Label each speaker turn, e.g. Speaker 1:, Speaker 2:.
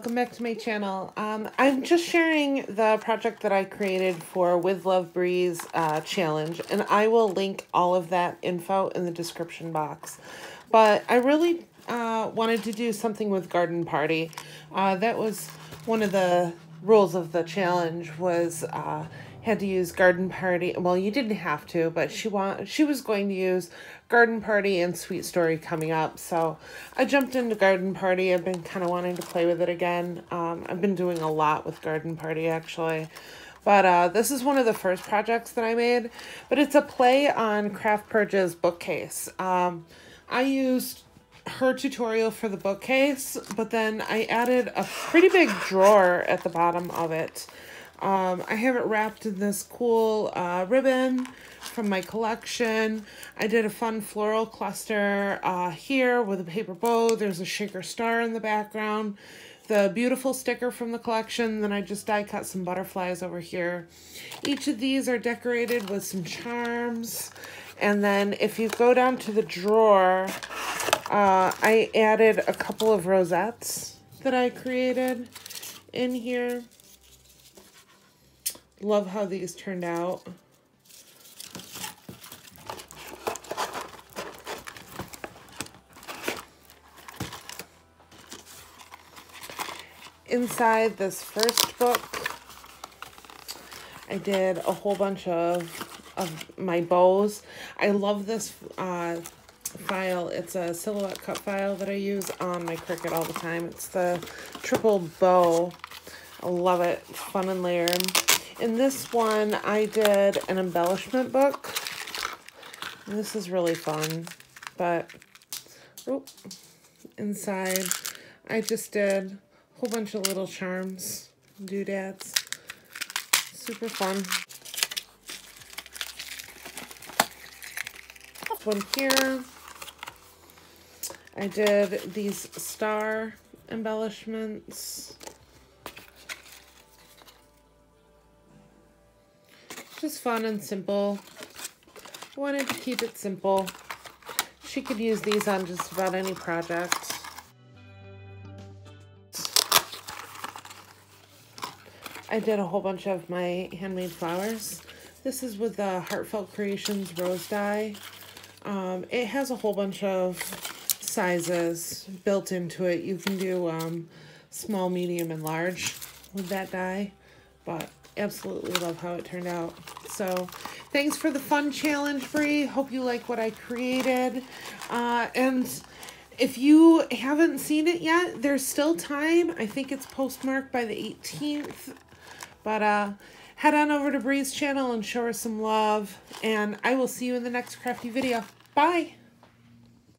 Speaker 1: welcome back to my channel. I'm just sharing the project that I created for WithLoveBre's challenge, and I will link all of that info in the description box. But I really wanted to do something with Garden Party. That was one of the rules of the challenge, was had to use Garden Party. Well, you didn't have to, but she was going to use Garden Party and Sweet Story coming up. So I jumped into Garden Party. I've been kind of wanting to play with it again. I've been doing a lot with Garden Party, actually. But this is one of the first projects that I made. But it's a play on Craft Purge's bookcase. I used her tutorial for the bookcase, but then I added a pretty big drawer at the bottom of it. I have it wrapped in this cool ribbon from my collection. I did a fun floral cluster here with a paper bow. There's a shaker star in the background. The beautiful sticker from the collection. Then I just die cut some butterflies over here. Each of these are decorated with some charms. And then if you go down to the drawer, I added a couple of rosettes that I created in here. Love how these turned out. Inside this first book, I did a whole bunch of my bows. I love this file. It's a silhouette cut file that I use on my Cricut all the time. It's the triple bow. I love it. It's fun and layered. In this one, I did an embellishment book. And this is really fun. But inside, I just did a whole bunch of little charms, doodads. Super fun. This one here, I did these star embellishments. Just fun and simple. I wanted to keep it simple. She could use these on just about any project. I did a whole bunch of my handmade flowers. This is with the Heartfelt Creations rose die. It has a whole bunch of sizes built into it. You can do small, medium, and large with that die, but absolutely love how it turned out. So thanks for the fun challenge, Bree. Hope you like what I created. And if you haven't seen it yet, there's still time. I think it's postmarked by the 18th. But head on over to Bree's channel and show her some love. And I will see you in the next crafty video. Bye!